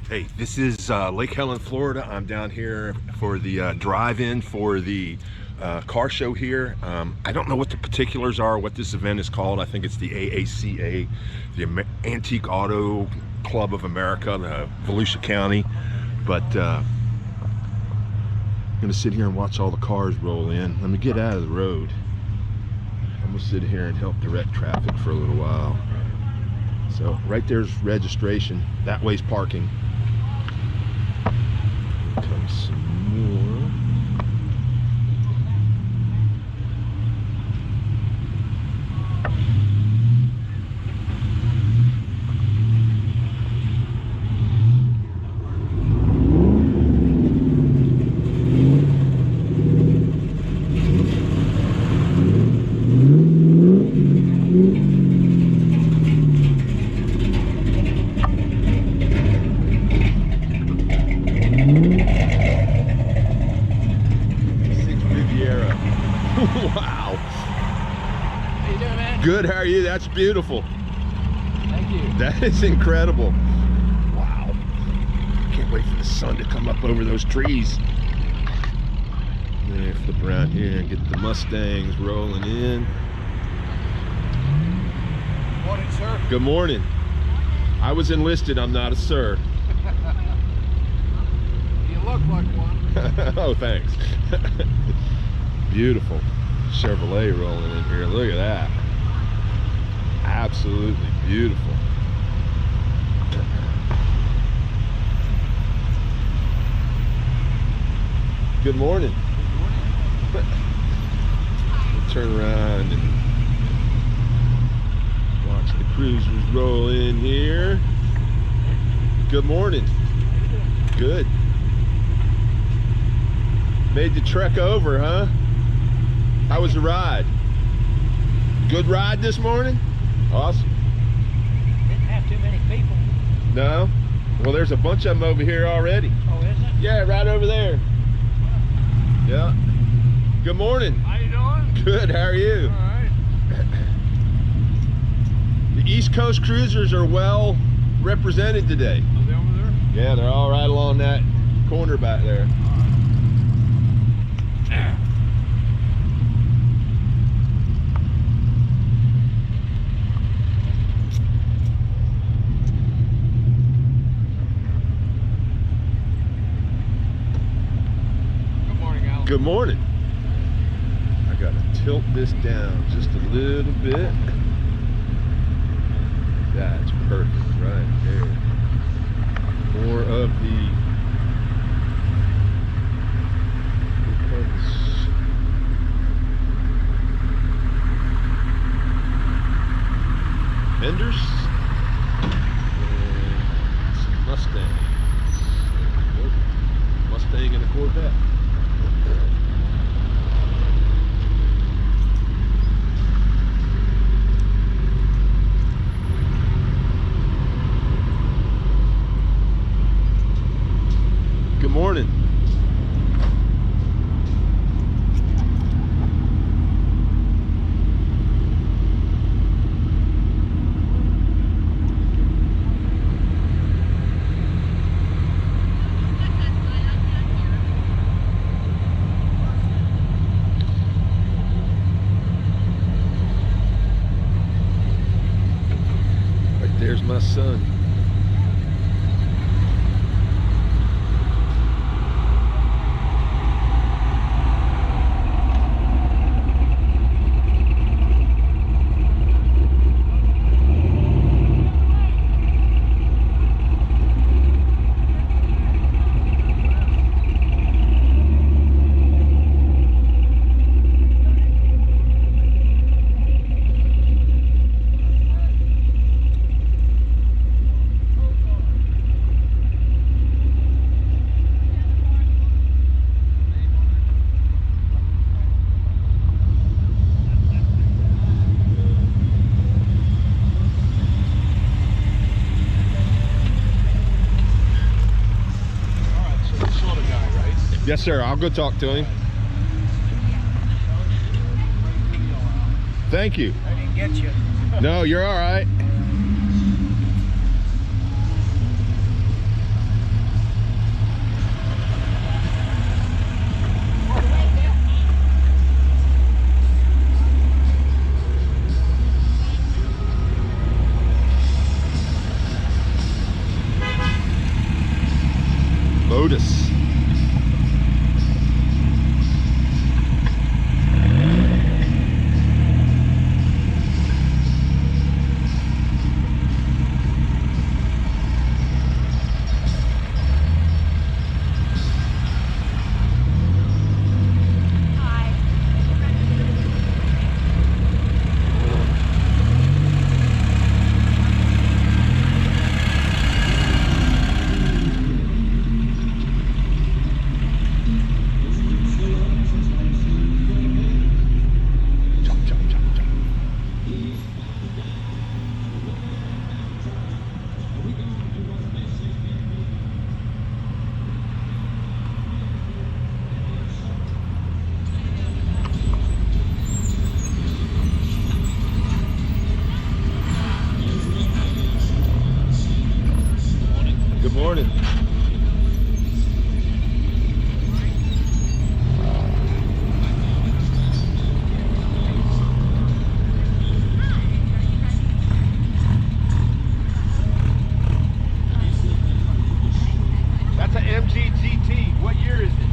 Hey, this is Lake Helen, Florida. I'm down here for the drive-in for the car show here. I don't know what the particulars are, what this event is called. I think it's the AACA, the Antique Auto Club of America, the Volusia County. But I'm gonna sit here and watch all the cars roll in. Let me get out of the road. I'm gonna sit here and help direct traffic for a little while. So right there's registration, that way's parking. Here comes some more. Wow. How you doing, man? Good, how are you? That's beautiful. Thank you. That is incredible. Wow. Can't wait for the sun to come up over those trees. Then flip around here and get the Mustangs rolling in. Morning, sir. Good morning. I was enlisted, I'm not a sir. You look like one. Oh, thanks. Beautiful Chevrolet rolling in here. Look at that. Absolutely beautiful. Good morning. Good morning. We'll turn around and watch the cruisers roll in here. Good morning. Good. Made the trek over, huh? How was the ride? Good ride this morning? Awesome. Didn't have too many people. No? Well, there's a bunch of them over here already. Oh, is it? Yeah, right over there. Yeah. Good morning. How you doing? Good, how are you? All right. The East Coast cruisers are well represented today. Are they over there? Yeah, they're all right along that corner back there. Good morning, Alan. Good morning. I gotta tilt this down just a little bit. That's perfect right there. More of the Enders and some Mustangs. Mustang and a Corvette. Good morning. Right there's my son. Yes, sir. I'll go talk to him. Thank you. I didn't get you. No, you're all right. Lotus. Good morning. That's an MG GT. What year is it?